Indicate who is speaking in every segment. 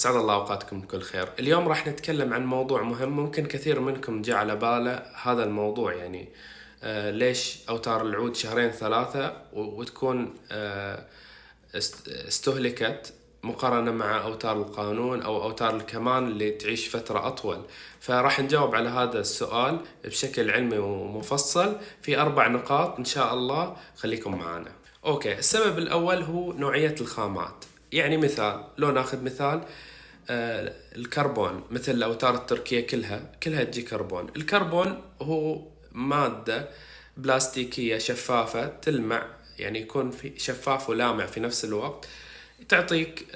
Speaker 1: سعد الله أوقاتكم بكل خير. اليوم راح نتكلم عن موضوع مهم، ممكن كثير منكم جاء على باله هذا الموضوع. ليش أوتار العود شهرين ثلاثة وتكون استهلكت مقارنة مع أوتار القانون أو أوتار الكمان اللي تعيش فترة أطول. فراح نجاوب على هذا السؤال بشكل علمي ومفصل في 4 نقاط إن شاء الله، خليكم معنا. أوكي، السبب الأول هو نوعية الخامات. يعني مثال، لو ناخذ مثال الكربون، مثل الأوتار التركية كلها تجي كربون. الكربون هو مادة بلاستيكية شفافة تلمع، يعني يكون في شفاف ولامع في نفس الوقت، تعطيك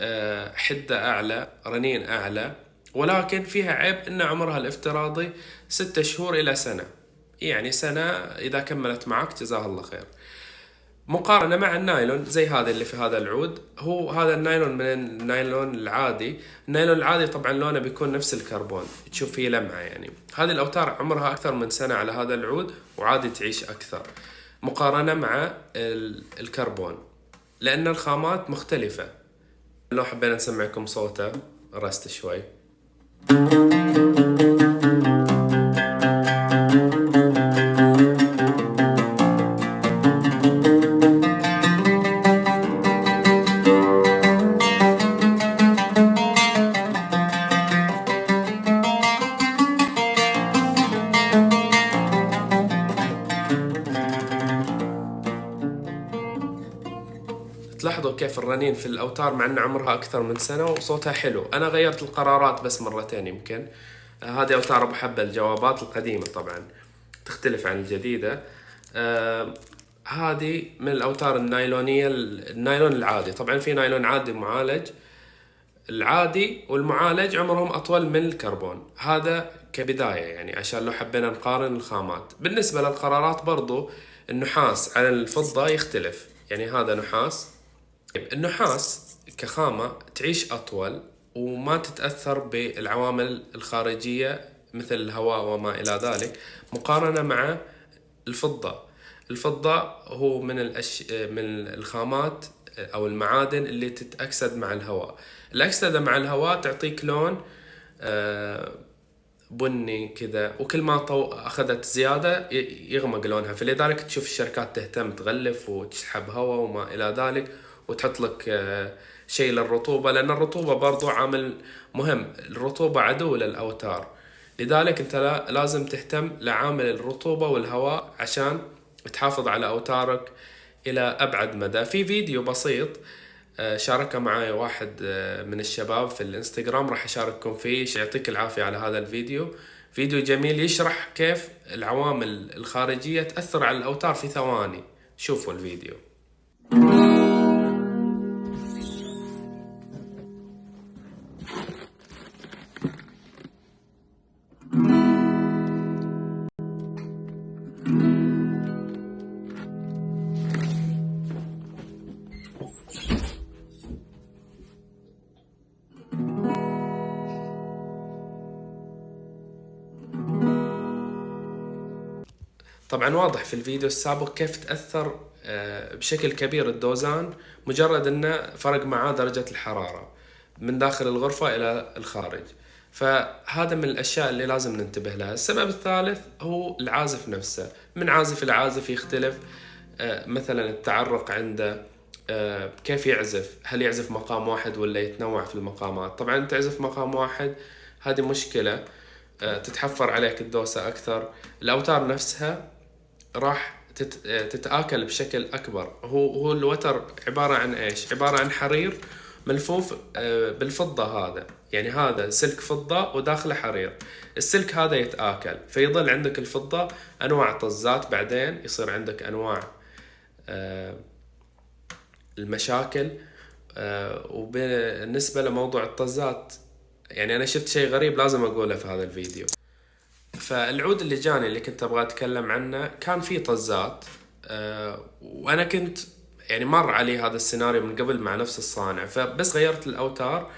Speaker 1: حدة أعلى، رنين أعلى، ولكن فيها عيب إن عمرها الافتراضي 6 شهور إلى سنة. يعني سنة إذا كملت معك جزاها الله خير. مقارنة مع النايلون زي هذا اللي في هذا العود، هو هذا النايلون من النايلون العادي. النايلون العادي طبعا لونه بيكون نفس الكربون، تشوف فيه لمعة. يعني هذه الأوتار عمرها أكثر من سنة على هذا العود وعادي تعيش أكثر مقارنة مع الكربون، لأن الخامات مختلفة. لو حبينا نسمعكم صوته رست شوي. تلاحظوا كيف الرنين في الأوتار مع أن عمرها أكثر من سنة وصوتها حلو. أنا غيرت القرارات بس مرتين يمكن. هذه أوتار أبو حبة، الجوابات القديمة طبعا تختلف عن الجديدة. هذه من الأوتار النايلونية، النايلون العادي. طبعا في نايلون عادي معالج، العادي والمعالج عمرهم أطول من الكربون. هذا كبداية يعني عشان لو حبينا نقارن الخامات. بالنسبة للقرارات برضو، النحاس على الفضة يختلف. يعني هذا نحاس، النحاس كخامة تعيش أطول وما تتأثر بالعوامل الخارجية مثل الهواء وما إلى ذلك، مقارنة مع الفضة. الفضة هو من الخامات أو المعادن اللي تتأكسد مع الهواء. الأكسدة مع الهواء تعطيك لون بني كذا، وكل ما أخذت زيادة يغمق لونها. فلذلك تشوف الشركات تهتم تغلف وتسحب هواء وما إلى ذلك، وتحط لك شيء للرطوبة، لأن الرطوبة برضو عامل مهم. الرطوبة عدو للأوتار، لذلك أنت لازم تهتم لعامل الرطوبة والهواء عشان تحافظ على أوتارك إلى أبعد مدى. في فيديو بسيط شاركه معي واحد من الشباب في الانستغرام، راح أشارككم فيه. يعطيك العافية على هذا الفيديو. فيديو جميل يشرح كيف العوامل الخارجية تأثر على الأوتار في ثواني. شوفوا الفيديو. طبعا واضح في الفيديو السابق كيف تأثر بشكل كبير الدوزان، مجرد انه فرق معاه درجة الحرارة من داخل الغرفة الى الخارج. فهذا من الاشياء اللي لازم ننتبه لها. السبب الثالث هو العازف نفسه، من عازف إلى عازف يختلف. مثلا التعرق عنده، كيف يعزف، هل يعزف مقام واحد ولا يتنوع في المقامات. طبعا تعزف مقام واحد هذه مشكلة، تتحفر عليك الدوسة أكثر. الأوتار نفسها راح تتآكل بشكل أكبر. هو الوتر عبارة عن إيش؟ عبارة عن حرير ملفوف بالفضة. هذا يعني هذا سلك فضة وداخله حرير. السلك هذا يتآكل فيظل عندك الفضة أنواع طزات، بعدين يصير عندك أنواع المشاكل. وبالنسبة لموضوع الطزات، يعني أنا شفت شيء غريب لازم أقوله في هذا الفيديو. فالعود اللي جاني اللي كنت أبغى أتكلم عنه كان فيه طزات، وأنا كنت يعني مر علي هذا السيناريو من قبل مع نفس الصانع، فبس غيرت الأوتار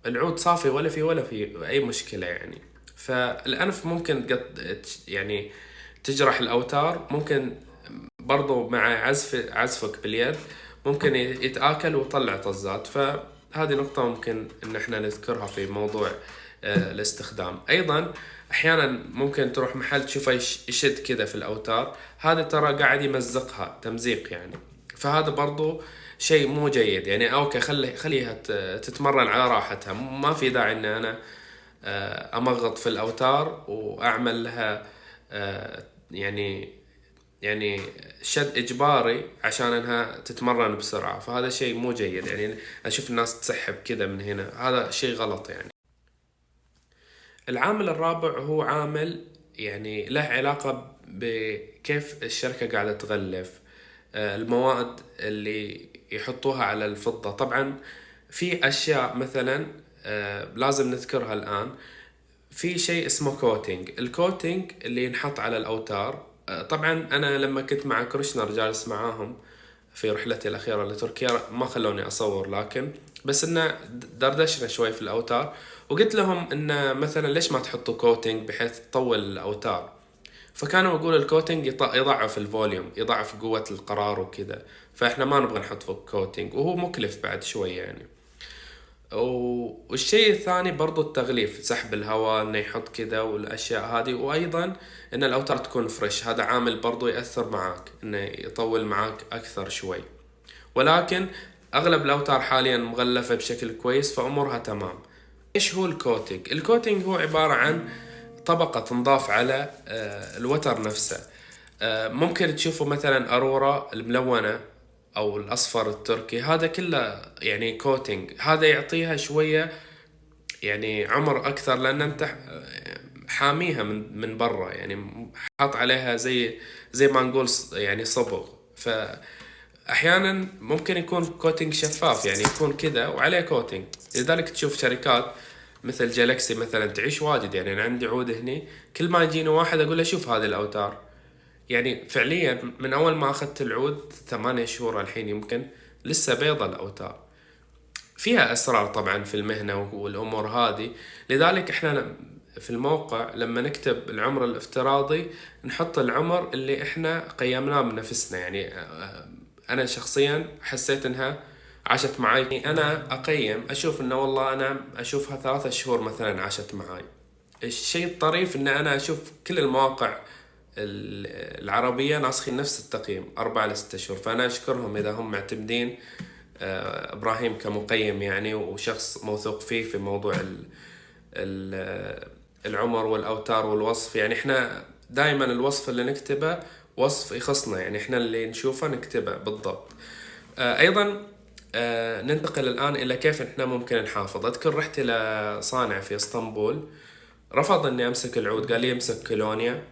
Speaker 1: العود صافي، ولا في أي مشكلة يعني. فالأنف ممكن يعني تجرح الأوتار، ممكن برضو مع عزفك باليد ممكن يتآكل ويطلع طزات. هذه نقطة ممكن إن إحنا نذكرها في موضوع الاستخدام. أيضا أحيانا ممكن تروح محل تشوفه يشد كذا في الأوتار، هذا ترى قاعد يمزقها تمزيق يعني، فهذا برضو شيء مو جيد يعني. أوكي خليها تتمرن على راحتها، ما في داعي إن أنا أمغط في الأوتار وأعمل لها يعني شد إجباري عشان إنها تتمرن بسرعة، فهذا شيء مو جيد يعني. أشوف الناس تسحب كذا من هنا، هذا شيء غلط يعني. العامل الرابع هو عامل يعني له علاقة بكيف الشركة قاعدة تغلف المواد اللي يحطوها على الفضة. طبعا في أشياء مثلا لازم نذكرها الآن. في شيء اسمه كوتينج، الكوتينج اللي ينحط على الأوتار. طبعا أنا لما كنت مع كرشنر جالس معاهم في رحلتي الأخيرة لتركيا ما خلوني أصور، لكن بس إنه دردشنا شوي في الأوتار، وقلت لهم إنه مثلا ليش ما تحطوا كوتينج بحيث تطول الأوتار. فكانوا يقولوا الكوتينج يضعف الفوليوم، يضعف قوة القرار وكذا، فإحنا ما نبغى نحط فوق كوتينج، وهو مكلف بعد شوي يعني. والشيء الثاني برضو التغليف، سحب الهواء انه يحط كذا والاشياء هذه، وايضا ان الاوتار تكون فريش، هذا عامل برضو يأثر معاك انه يطول معاك اكثر شوي. ولكن اغلب الاوتار حاليا مغلفة بشكل كويس فامورها تمام. ايش هو الكوتينج؟ الكوتينج هو عبارة عن طبقة تنضاف على الوتر نفسه. ممكن تشوفوا مثلا أرورا الملونة أو الأصفر التركي، هذا كله يعني كوتينج، هذا يعطيها شوية يعني عمر أكثر، لأن أنت حاميها من برا يعني، حاط عليها زي ما نقول يعني صبغ. فأحيانا ممكن يكون كوتينج شفاف يعني، يكون كذا وعليه كوتينج. لذلك تشوف شركات مثل جالكسي مثلا تعيش واجد يعني. أنا عندي عود هني، كل ما يجيني واحد أقول له شوف هذه الأوتار، يعني فعليا من أول ما أخذت العود 8 شهور الحين يمكن لسه بيضة الأوتار. فيها أسرار طبعا في المهنة والأمور هذه. لذلك إحنا في الموقع لما نكتب العمر الافتراضي نحط العمر اللي إحنا قيمناه بنفسنا يعني. أنا شخصيا حسيت إنها عاشت معي، أنا أقيم أشوف إنه والله أنا أشوفها 3 شهور مثلا عاشت معي. الشيء الطريف إن أنا أشوف كل المواقع العربية ناسخين نفس التقييم 4 ل 6 شهور، فأنا أشكرهم إذا هم معتمدين إبراهيم كمقيم يعني، وشخص موثوق فيه في موضوع العمر والأوتار والوصف يعني. إحنا دائما الوصف اللي نكتبه وصف يخصنا يعني، إحنا اللي نشوفه نكتبه بالضبط. أيضا ننتقل الآن إلى كيف إحنا ممكن نحافظ. أذكر رحت إلى صانع في اسطنبول، رفض إني أمسك العود، قال لي امسك كولونيا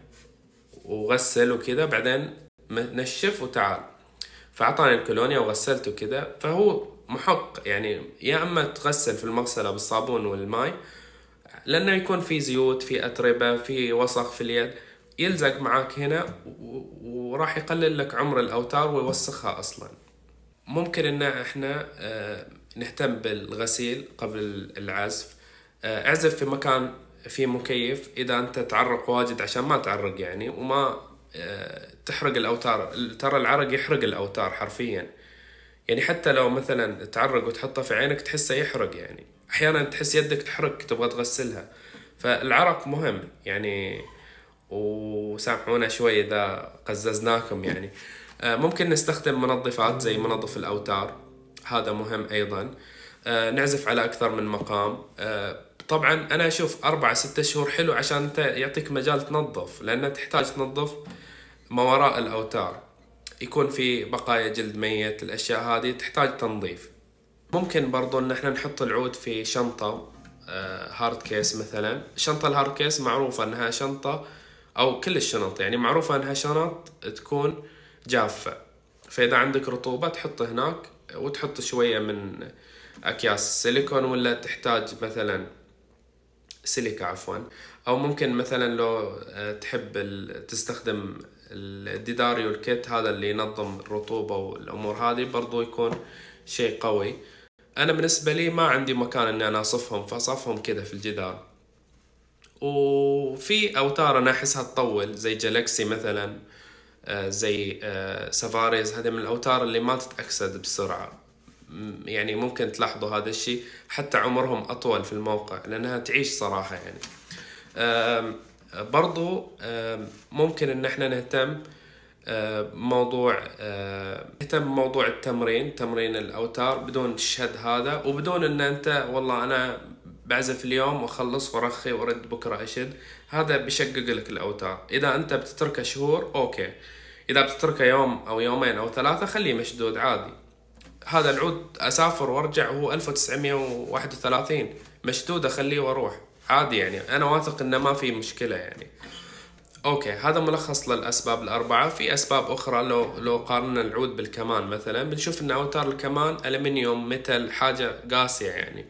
Speaker 1: وغسل وكذا، بعدين نشف وتعال. فأعطاني الكولونيا وغسلته كذا. فهو محق يعني، يا أما تغسل في المغسلة بالصابون والماء، لأنه يكون في زيوت، في أتربة، في وسخ في اليد، يلزق معاك هنا وراح يقلل لك عمر الأوتار ويوسخها أصلا. ممكن إن إحنا نهتم بالغسيل قبل العزف. اعزف في مكان فيه مكيف إذا أنت تعرق واجد عشان ما تعرق يعني، وما تحرق الأوتار. ترى العرق يحرق الأوتار حرفيا يعني، حتى لو مثلا تعرق وتحطه في عينك تحسه يحرق يعني، أحيانا تحس يدك تحرق تبغى تغسلها. فالعرق مهم يعني، وسامحونا شوي إذا قززناكم يعني. ممكن نستخدم منظفات زي منظف الأوتار، هذا مهم أيضا. نعزف على أكثر من مقام. طبعا أنا أشوف 4-6 شهور حلو عشان أنت يعطيك مجال تنظف، لأنه تحتاج تنظف ما وراء الأوتار، يكون في بقايا جلد ميت، الأشياء هذه تحتاج تنظيف. ممكن برضو إن احنا نحط العود في شنطة هارد كيس مثلا. شنطة الهارد كيس معروفة أنها شنطة، أو كل الشنط يعني معروفة أنها شنط تكون جافة، فإذا عندك رطوبة تحط هناك، وتحط شوية من أكياس سيليكون، ولا تحتاج مثلا سيليكا عفوا. أو ممكن مثلا لو تحب تستخدم الديداريو الكيت، هذا اللي ينظم الرطوبة والأمور هذه، برضو يكون شيء قوي. أنا بالنسبة لي ما عندي مكان إني أنا أصفهم، فأصفهم كذا في الجدار. وفي أوتار أنا أحسها تطول زي جالكسي مثلا، زي سافاريز، هذه من الأوتار اللي ما تتأكسد بسرعة، يعني ممكن تلاحظوا هذا الشيء، حتى عمرهم أطول في الموقع لأنها تعيش صراحة يعني. برضو ممكن إن احنا نهتم بموضوع التمرين، تمرين الأوتار بدون الشد هذا، وبدون إن أنت والله أنا بعزف اليوم وأخلص وأرخي وأرد بكرة أشد. هذا بيشقق لك الأوتار. إذا أنت بتتركه شهور أوكي، إذا بتتركه يوم أو يومين أو 3 خليه مشدود عادي. هذا العود أسافر وأرجع وهو 1931 مشدود، أخليه وأروح عادي يعني، أنا واثق إنه ما في مشكلة يعني. اوكي، هذا ملخص للاسباب الاربعه. في اسباب اخرى، لو قارنا العود بالكمان مثلا بنشوف ان اوتار الكمان الومنيوم ميتال، حاجه قاسيه يعني،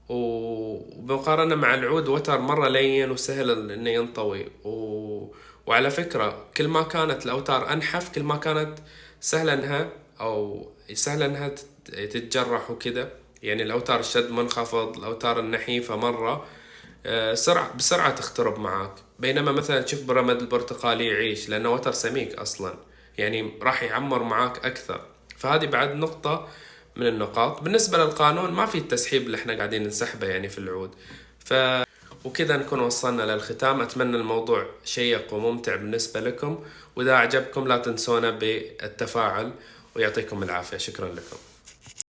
Speaker 1: وبمقارنه مع العود وتر مره لين وسهل انه ينطوي. وعلى فكره كل ما كانت الاوتار انحف كل ما كانت سهله انها تتجرح وكذا يعني. الاوتار الشد منخفض، الاوتار النحيفه مره بسرعة تخترب معاك. بينما مثلا تشوف برمد البرتقالي يعيش لأنه وتر سميك أصلا يعني، راح يعمر معاك أكثر. فهذه بعد نقطة من النقاط. بالنسبة للقانون ما في التسحيب اللي احنا قاعدين نسحبه يعني في العود. وكذا نكون وصلنا للختام. أتمنى الموضوع شيق وممتع بالنسبة لكم، وإذا أعجبكم لا تنسونا بالتفاعل، ويعطيكم العافية. شكرا لكم.